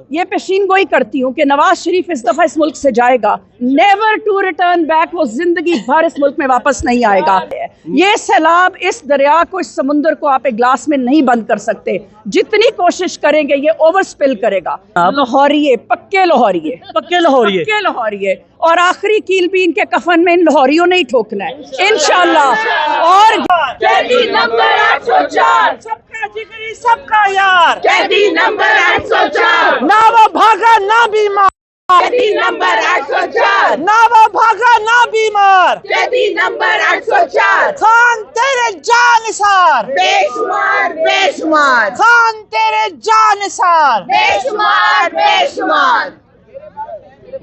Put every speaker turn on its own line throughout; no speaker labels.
یہ پیشین گوئی کرتی ہوں کہ نواز شریف اس دفعہ اس ملک سے جائے گا، نیور ٹو ریٹرن بیک، وہ زندگی بھر اس ملک میں واپس نہیں آئے گا۔ یہ سیلاب، اس دریا کو، اس سمندر کو آپ ایک گلاس میں نہیں بند کر سکتے، جتنی کوشش کریں گے یہ اوور سپل کرے گا۔ لاہوریے، پکے لاہوریے،
پکے لاہوریے،
پکے لاہوریے، اور آخری کیل بھی ان کے کفن میں ان لاہوریوں نے ہی ٹھوکنا ہے انشاءاللہ۔ اور
قیدی نمبر 804
سب کا جگری سب کا یار،
قیدی نمبر 804
نہ وہ بھاگا نہ بیمار،
قیدی نمبر 804
نہ وہ بھاگا نہ بیمار،
قیدی نمبر 804
خان تیرے جانثار،
بے شمار بے شمار
خان تیرے جانثار۔
بے شمار بے شمار۔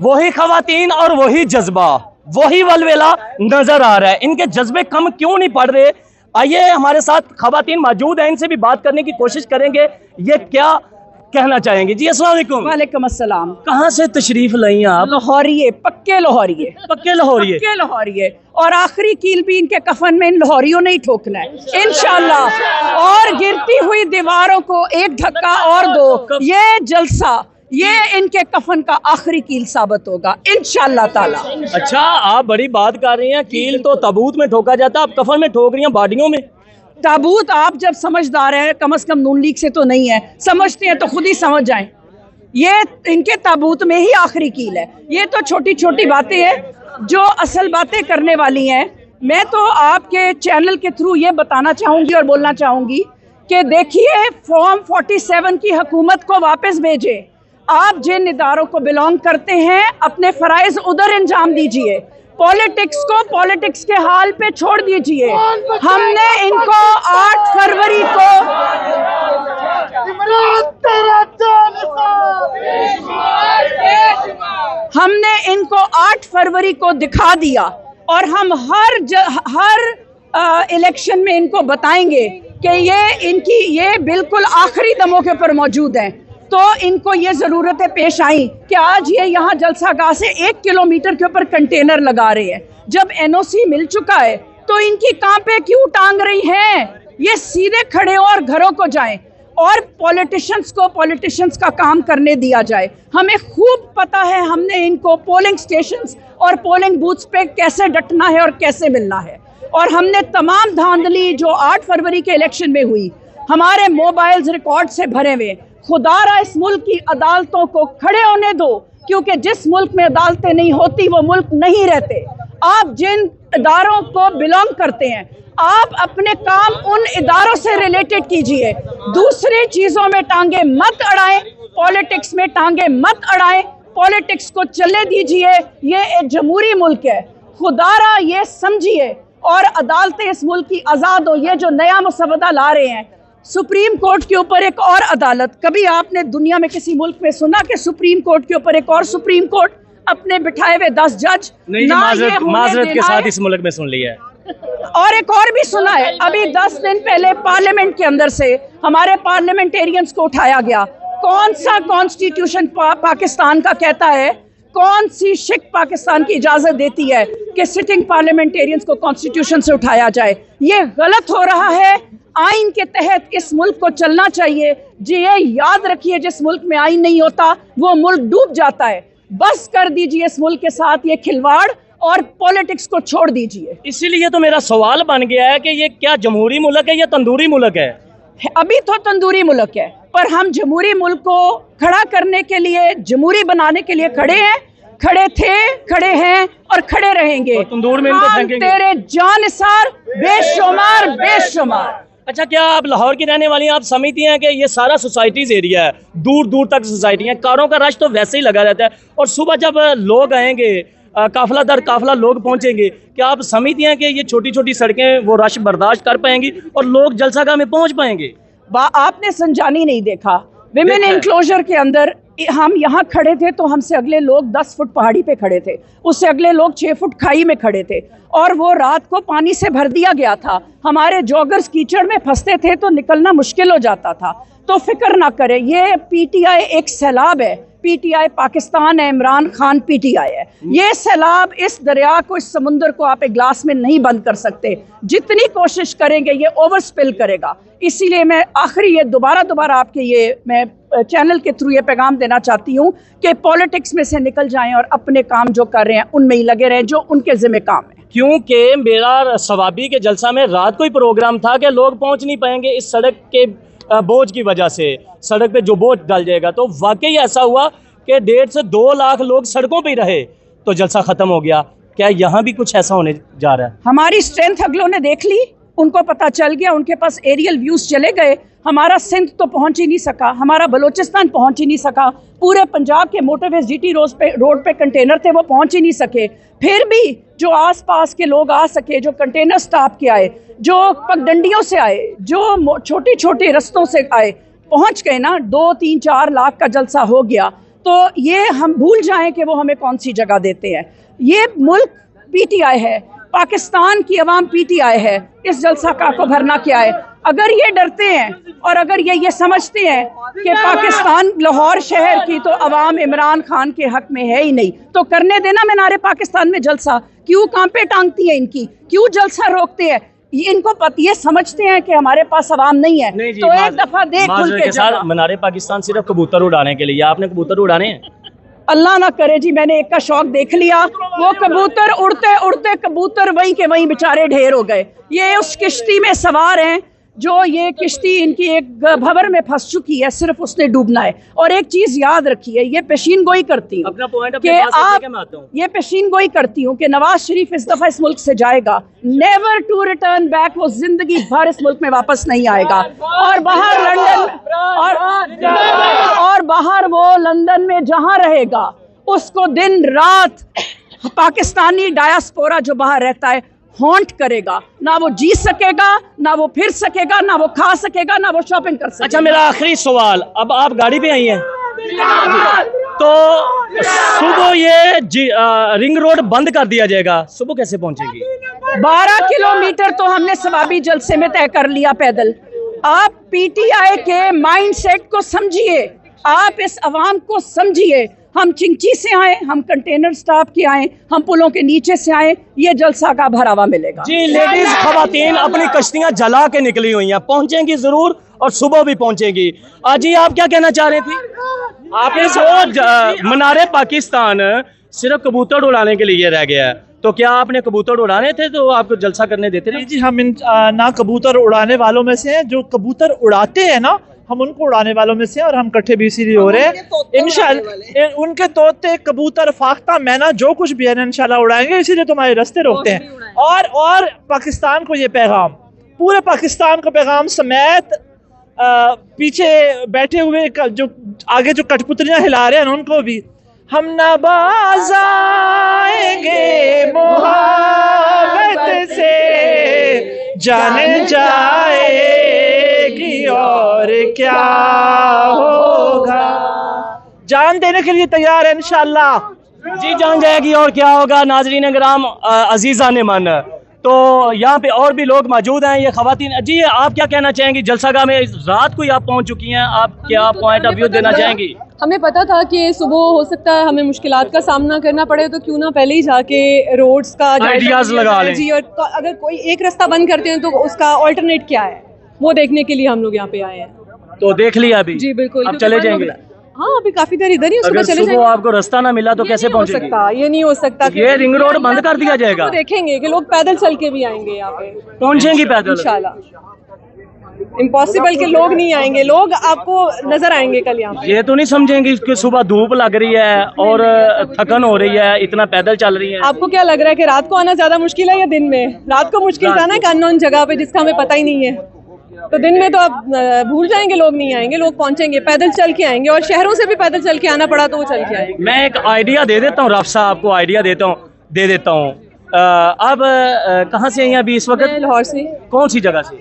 وہی خواتین اور وہی جذبہ، وہی ولولہ نظر آ رہا ہے۔ ان کے جذبے کم کیوں نہیں پڑ رہے؟ آئیے ہمارے ساتھ خواتین موجود ہیں، ان سے بھی بات کرنے کی کوشش کریں گے یہ کیا کہنا چاہیں گے۔ جی السلام علیکم۔
وعلیکم السلام۔
کہاں سے تشریف لائیں آپ؟
لاہوریے، پکے لاہوریے،
پکے لاہوریے،
پکے لاہوریے، اور آخری کیل بھی ان کے کفن میں ان لاہوریوں نے ہی ٹھوکنا ہے انشاءاللہ۔ اور گرتی ہوئی دیواروں کو ایک دھکا اور دو، یہ جلسہ یہ ان کے کفن کا آخری کیل ثابت ہوگا انشاءاللہ تعالی۔
اچھا آپ بڑی بات کر رہی ہیں، کیل تو تابوت میں ٹھوکا جاتا ہے، آپ کفن میں ٹھوک رہی ہیں باڈیوں میں۔
تابوت آپ جب سمجھدار ہیں، کم از کم نون لیگ سے تو نہیں ہے، سمجھتے ہیں تو خود ہی سمجھ جائیں، یہ ان کے تابوت میں ہی آخری کیل ہے۔ یہ تو چھوٹی چھوٹی باتیں ہیں، جو اصل باتیں کرنے والی ہیں میں تو آپ کے چینل کے تھرو یہ بتانا چاہوں گی اور بولنا چاہوں گی کہ دیکھیے فارم 47 کی حکومت کو واپس بھیجے۔ آپ جن اداروں کو بلانگ کرتے ہیں اپنے فرائض ادھر انجام دیجئے، پولیٹکس کو پولیٹکس کے حال پہ چھوڑ دیجئے۔ ہم نے ان کو 8 فروری کو دکھا دیا، اور ہم ہر الیکشن میں ان کو بتائیں گے کہ یہ بالکل آخری دموں کے پر موجود ہیں۔ تو ان کو یہ ضرورتیں پیش آئیں کہ آج یہ یہاں جلسہ گاہ سے 1 کلومیٹر کے اوپر کنٹینر لگا رہے ہیں۔ جب NOC مل چکا ہے تو ان کی کہاں پہ کیوں ٹانگ رہی ہیں؟ یہ سیدھے کھڑے ہو اور گھروں کو جائیں، اور پولیٹیشنز کو پولیٹیشنز کا کام کرنے دیا جائے۔ ہمیں خوب پتہ ہے ہم نے ان کو پولنگ سٹیشنز اور پولنگ بوتھس پہ کیسے ڈٹنا ہے اور کیسے ملنا ہے، اور ہم نے تمام دھاندلی جو 8 فروری کے الیکشن میں ہوئی، ہمارے موبائلز ریکارڈ سے بھرے ہوئے۔ خدا را اس ملک کی عدالتوں کو کھڑے ہونے دو، کیونکہ جس ملک میں عدالتیں نہیں ہوتی وہ ملک نہیں رہتے۔ آپ جن اداروں کو بلانگ کرتے ہیں آپ اپنے کام ان اداروں سے ریلیٹڈ کیجئے، دوسری چیزوں میں ٹانگیں مت اڑائیں، پولیٹکس میں ٹانگیں مت اڑائیں، پولیٹکس کو چلے دیجئے۔ یہ ایک جمہوری ملک ہے، خدا را یہ سمجھیے، اور عدالتیں اس ملک کی آزاد ہو۔ یہ جو نیا مسودہ لا رہے ہیں سپریم کورٹ کے اوپر ایک اور عدالت، کبھی آپ نے دنیا میں کسی ملک میں سنا کہ سپریم کورٹ کے اوپر ایک اور سپریم کورٹ اپنے بٹھائے ہوئے 10 جج؟
معذرت کے ساتھ اس ملک میں سن لیا ہے،
اور ایک اور بھی سنا ہے۔ ابھی 10 دن پہلے پارلیمنٹ کے اندر سے ہمارے پارلیمنٹیرینز کو اٹھایا گیا۔ کون سا کانسٹیٹیوشن پاکستان کا کہتا ہے، کون سی شک پاکستان کی اجازت دیتی ہے کہ سٹنگ پارلیمنٹیرینز کو کانسٹیٹیوشن سے اٹھایا جائے؟ یہ غلط ہو رہا ہے۔ آئین کے تحت اس ملک کو چلنا چاہیے۔ جی یہ یاد رکھیے، جس ملک میں آئین نہیں ہوتا وہ ملک ڈوب جاتا ہے۔ بس کر دیجئے اس ملک کے ساتھ یہ کھلواڑ، اور پولیٹکس کو چھوڑ دیجئے۔
اسی لیے تو میرا سوال بن گیا ہے کہ یہ کیا جمہوری ملک ہے یا تندوری ملک ہے؟
ابھی تو تندوری ملک ہے، پر ہم جمہوری ملک کو کھڑا کرنے کے لیے، جمہوری بنانے کے لیے کھڑے ہیں، کھڑے تھے، کھڑے ہیں اور کھڑے رہیں گے۔
تندور میں ان کو پھینکیں گے۔
تیرے جانثار، بے شمار بے شمار۔
اچھا کیا آپ لاہور کی رہنے والی ہیں، آپ سمجھتی ہیں کہ یہ سارا سوسائٹیز ایریا ہے، دور دور تک سوسائٹی ہیں، کاروں کا رش تو ویسے ہی لگا رہتا ہے، اور صبح جب لوگ آئیں گے، قافلہ در قافلہ لوگ پہنچیں گے، کیا آپ سمجھتی ہیں کہ یہ چھوٹی چھوٹی سڑکیں وہ رش برداشت کر پائیں گی اور لوگ جلسہ گاہ میں پہنچ پائیں گے؟
آپ نے سنجانی نہیں دیکھا، ویمن انکلوجر کے اندر ہم یہاں کھڑے تھے تو ہم سے اگلے لوگ 10 فٹ پہاڑی پہ کھڑے تھے، اس سے اگلے لوگ 6 فٹ کھائی میں کھڑے تھے، اور وہ رات کو پانی سے بھر دیا گیا تھا۔ ہمارے جوگرز کیچڑ میں پھنستے تھے تو نکلنا مشکل ہو جاتا تھا۔ تو فکر نہ کرے، یہ PTI ایک سیلاب ہے، PTI पाकिस्तान है, इमरान खान PTI है। ये सैलाब, इस दरिया को, इस समुंदर को आप एक ग्लास में नहीं बंद कर सकते। जितनी कोशिश करेंगे ये ओवर स्पिल करेगा। इसीलिए मैं आखिरी ये दोबारा आपके ये मैं चैनल के थ्रू ये पैगाम देना चाहती हूँ कि पॉलिटिक्स में से निकल जाएं और अपने काम जो कर रहे हैं उनमें ही लगे रहें जो उनके ज़िम्मे काम है।
क्योंकि मेरा सवाबी के जलसा में रात को ही प्रोग्राम था कि लोग पहुंच नहीं पाएंगे इस सड़क के बोझ की वजह से, सड़क पे जो बोझ डल जाएगा। तो वाकई ऐसा हुआ कि 1.5 से 2 लाख लोग सड़कों पे ही रहे तो जलसा ख़त्म हो गया। क्या यहाँ भी कुछ ऐसा होने जा रहा है?
हमारी स्ट्रेंथ अगलों ने देख ली, उनको पता चल गया, उनके पास एरियल व्यूज़ चले गए। हमारा सिंध तो पहुंच ही नहीं सका, हमारा बलूचिस्तान पहुंच ही नहीं सका, पूरे पंजाब के मोटरवेज GT रोड पे कंटेनर थे वो पहुंच ही नहीं सके। फिर भी जो आस पास के लोग आ सके, जो कंटेनर स्टॉप के आए, जो पगडंडियों से आए, जो छोटे छोटे रस्तों से आए, पहुंच गए ना। 2, 3, 4 लाख का जलसा हो गया। तो ये हम भूल जाएं कि वो हमें कौन सी जगह देते हैं। ये मुल्क PTI है, पाकिस्तान की अवाम PTI है। इस जलसा को भरना क्या है? अगर ये डरते हैं और अगर ये समझते हैं कि पाकिस्तान, लाहौर शहर की तो अवाम इमरान खान के हक में है ही नहीं, तो करने देना मीनारे पाकिस्तान में जलसा। क्यों कांपे टांगती है इनकी, क्यों जलसा रोकते हैं? इनको ये समझते हैं कि हमारे पास अवाम नहीं है।
नहीं जी,
तो एक दफा देख खुल के
साथ मीनारे पाकिस्तान सिर्फ कबूतर उड़ाने के लिए, आपने कबूतर उड़ाने हैं?
अल्लाह ना करे जी, मैंने एक का शौक देख लिया, वो कबूतर उड़ते उड़ते कबूतर वहीं के वहीं बेचारे ढेर हो गए। ये उस किश्ती में सवार हैं जो ये किश्ती इनकी एक भंवर में फंस चुकी है, सिर्फ उसने डूबना है। और एक चीज याद रखिए, ये पेशीन गोई करती हूँ कि आप, ये पेशीन गोई करती हूँ कि नवाज शरीफ इस दफा इस मुल्क से जाएगा, नेवर टू रिटर्न बैक, वो जिंदगी भर इस मुल्क में वापस नहीं आएगा। और बाहर लंदन और बाहर वो लंदन में जहां रहेगा उसको दिन रात पाकिस्तानी डायस्पोरा जो बाहर रहता है हॉन्ट करेगा। ना वो जी सकेगा, ना वो फिर सकेगा, ना वो खा सकेगा, ना वो शॉपिंग कर सकेगा।
अच्छा, मेरा आखिरी सवाल, अब आप गाड़ी पे आई हैं तो सुबह ये रिंग रोड बंद कर दिया जाएगा, सुबह कैसे पहुंचेंगी?
12 किलोमीटर तो हमने सवाबी जलसे में तय कर लिया पैदल। आप PTI के माइंडसेट को समझिए, आप इस अवाम को समझिए। हम चिंची से आए, हम कंटेनर स्टॉप के आए, हम पुलों के नीचे से आए, ये जलसा का भरावा मिलेगा।
जी, लेडीज खवातीन अपनी कश्तियां जला के निकली हुई हैं, पहुंचेंगी जरूर और सुबह भी पहुंचेंगी। आज जी आप क्या कहना चाह रही थी? आपने जो मीनारे पाकिस्तान सिर्फ कबूतर उड़ाने के लिए रह गया है, तो क्या आपने कबूतर उड़ाने थे तो आपको जलसा करने देते थे?
जी, हम ना कबूतर उड़ाने वालों में से हैं, जो कबूतर उड़ाते हैं ना, हम उनको उड़ाने वालों में से हैं और हम इकट्ठे भी इसीलिए हो रहे हैं। इंशाल्लाह उनके तोते, कबूतर, फाख्ता, मैना, जो कुछ भी है ना इंशाल्लाह उड़ाएंगे, इसीलिए तुम्हारे रास्ते रोकते हैं। और पाकिस्तान को ये पैगाम, पूरे पाकिस्तान को पैगाम समेत पीछे बैठे हुए जो आगे जो कठपुतलियां हिला रहे हैं उनको भी, हम न बाज आएंगे मोहब्बत से, जाने जाएगी और क्या होगा। जान देने के लिए तैयार है इंशाल्लाह।
जी, जान जाएगी और क्या होगा। नाजरीन कराम, अजीज़ा ने मन, तो यहाँ पे और भी लोग मौजूद हैं, ये खवातीन। जी, आप क्या कहना चाहेंगी? जलसागाह में रात को ही आप पहुँच चुकी हैं, आप क्या पॉइंट ऑफ व्यू देना चाहेंगी?
हमें पता था कि सुबह हो सकता है हमें मुश्किलात का सामना करना पड़े, तो क्यों ना पहले ही जाके रोड्स का
आइडियाज लगा लें।
जी, और अगर कोई एक रास्ता बंद करते हैं तो उसका ऑल्टरनेट क्या है, वो देखने के लिए हम लोग यहाँ पे आए हैं।
तो देख लिया अभी?
जी बिल्कुल।
अब चले जाएंगे?
हाँ, अभी काफी देर इधर ही,
अगर सुबह आपको रास्ता ना मिला तो कैसे पहुँचेंगे?
ये नहीं हो सकता।
ये रिंग रोड बंद कर दिया जाएगा?
देखेंगे कि लोग पैदल चल के भी आएंगे यहाँ पे,
पहुँचेंगी पैदल
इंशाल्लाह। इम्पॉसिबल के लोग नहीं आएंगे, लोग आपको नजर आएंगे कल यहाँ पे।
ये तो नहीं समझेंगे कि सुबह धूप लग रही है और थकन हो रही है, इतना पैदल चल रही है।
आपको क्या लग रहा है कि रात को आना ज्यादा मुश्किल है या दिन में? रात को मुश्किल था ना, एक अननोन जगह पे जिसका हमें पता ही नहीं है। तो दिन में तो आप भूल जाएंगे, लोग नहीं आएंगे, लोग पहुंचेंगे, पैदल चल के आएंगे, और शहरों से भी पैदल चल के आना पड़ा तो वो चल के आएंगे।
मैं एक आइडिया दे देता हूँ, राफ साहब आपको आइडिया दे देता हूँ। अब कहाँ से आई हैं अभी इस वक्त?
लाहौर से।
कौन सी जगह से?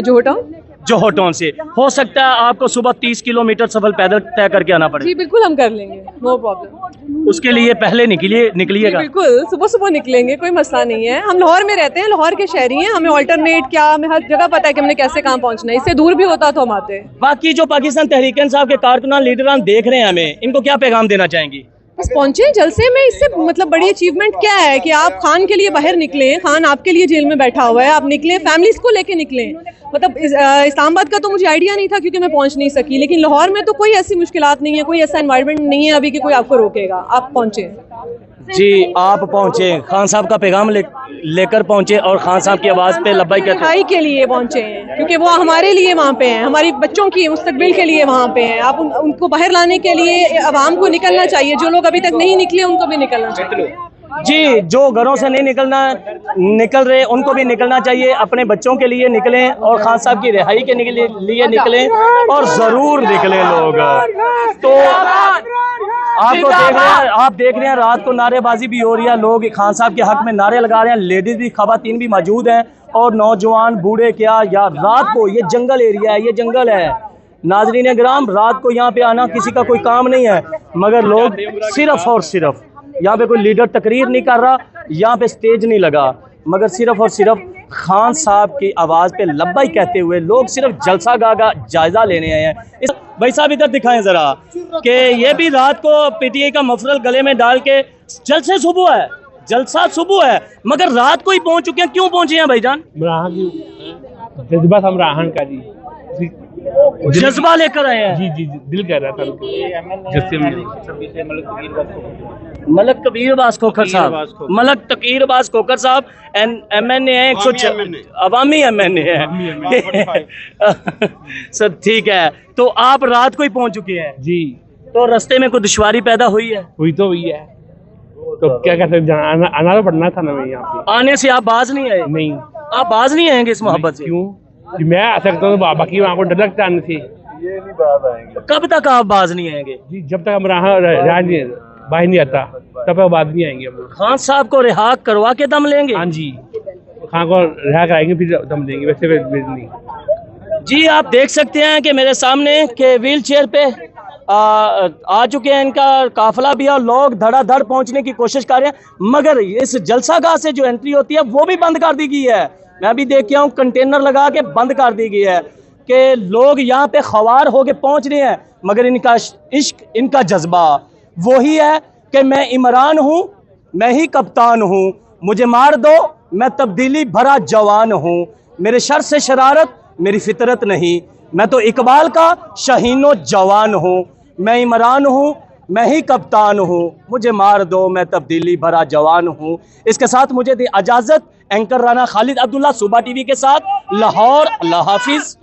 जोहटा।
जोहो टाउन से। हो सकता है आपको सुबह 30 किलोमीटर सफर पैदल तय करके आना पड़े,
जी बिल्कुल हम कर लेंगे, नो प्रॉब्लम।
उसके लिए पहले निकलिएगा।
बिल्कुल सुबह सुबह निकलेंगे, कोई मसला नहीं है। हम लाहौर में रहते हैं, लाहौर के शहरी हैं, हमें ऑल्टरनेट क्या, हमें हर जगह पता है कि हमने कैसे कहाँ पहुँचना है। इससे दूर भी होता तो हम आते।
बाकी जो पाकिस्तान तहरीक इंसाफ के कारकुनान लीडरान देख रहे हैं हमें, इनको क्या पैगाम देना चाहेंगी?
बस पहुंचे जलसे में। इससे मतलब बड़ी अचीवमेंट क्या है कि आप खान के लिए बाहर निकले, खान आपके लिए जेल में बैठा हुआ है, आप निकले, फैमिलीज को लेके निकले। मतलब इस्लामाबाद का तो मुझे आइडिया नहीं था क्योंकि मैं पहुंच नहीं सकी, लेकिन लाहौर में तो कोई ऐसी मुश्किलात नहीं है, कोई ऐसा एनवायरनमेंट नहीं है अभी कि कोई आपको रोकेगा। आप पहुंचे
जी, आप पहुंचे, खान साहब का पैगाम लेकर पहुंचे और खान साहब की आवाज़ पे लब्बाइक कहते हैं।
रिहाई के लिए पहुंचे हैं क्योंकि वो हमारे लिए वहाँ पे हैं, हमारी बच्चों की मुस्तकबिल के लिए वहाँ पे हैं। आप उनको बाहर लाने के लिए आवाम को निकलना चाहिए, जो लोग अभी तक नहीं निकले उनको भी निकलना चाहिए।
जी, जो घरों से नहीं निकल रहे उनको भी निकलना चाहिए, अपने बच्चों के लिए निकलें और खान साहब की रिहाई के लिए निकलें और ज़रूर निकलें लोग। तो आप देख रहे हैं रात को नारेबाजी भी हो रही है, लोग खान साहब के हक में नारे लगा रहे हैं, लेडीज भी खवातीन भी मौजूद हैं और नौजवान बूढ़े क्या यार। रात को ये जंगल एरिया है, ये जंगल है नाजरीन ग्राम, रात को यहाँ पे आना किसी का कोई काम नहीं है, मगर लोग सिर्फ और सिर्फ यहाँ पे कोई लीडर तकरीर नहीं कर रहा, यहाँ पे स्टेज नहीं लगा, मगर सिर्फ और सिर्फ खान साहब की आवाज़ पे लब्बाई कहते हुए लोग सिर्फ जलसागाह का जायज़ा लेने आए हैं। भाई साहब इधर दिखाएं ज़रा कि ये भी रात को पीटीआई का मफरल गले में डाल के जलसा सुबह है मगर रात को ही पहुँच चुके हैं। क्यों पहुँचे हैं भाईजान?
जज्बा हमराहन का जी,
जज्बा लेकर आए हैं।
जी जी दिल कह रहा था
मलक कबीर बास खोखर साहब, मलक तकीर बास खोखर साहब MNA है, 106 अवामी MNA है। सर ठीक है, तो आप रात को ही पहुंच चुके हैं
जी।
तो रास्ते में कोई दुश्वारी पैदा हुई है?
हुई तो हुई है, तो क्या कर सकते, आना तो पड़ना था ना। मैं यहाँ पे
आने से आप बाज नहीं आए?
नहीं,
आप बाज नहीं आएंगे इस मोहब्बत से?
क्यों जी, मैं आ सकता हूँ, बाकी वहाँ को डर लगता आने से।
कब तक आप बाज नहीं आएंगे?
जी जब तक हम बाहर नहीं आता तब तक बात नहीं आएंगे हम लोग।
खान साहब को रिहा करवा के दम लेंगे?
हाँ जी, खान को रिहा कराएंगे फिर दम देंगे, वैसे नहीं।
जी आप देख सकते हैं कि मेरे सामने के व्हील चेयर पे आ चुके हैं, इनका काफिला भी है और लोग धड़ाधड़ पहुंचने की कोशिश कर रहे हैं, मगर इस जलसागाह से जो एंट्री होती है वो भी बंद कर दी गई है। मैं भी देख के आऊँ, कंटेनर लगा के बंद कर दी गई है कि लोग यहाँ पे ख्वार होके पहुंच रहे हैं, मगर इनका इश्क, इनका जज्बा वही है कि मैं इमरान हूँ, मैं ही कप्तान हूँ, मुझे मार दो, मैं तब्दीली भरा जवान हूँ, मेरे शर से शरारत मेरी फितरत नहीं, मैं तो इकबाल का शहीनो जवान हूँ, मैं इमरान हूँ, मैं ही कप्तान हूँ, मुझे मार दो, मैं तब्दीली भरा जवान हूँ। इसके साथ मुझे दी इजाज़त, एंकर राना खालिद अब्दुल्ला, सुबह टीवी के साथ लाहौर। अल्लाह हाफिज़।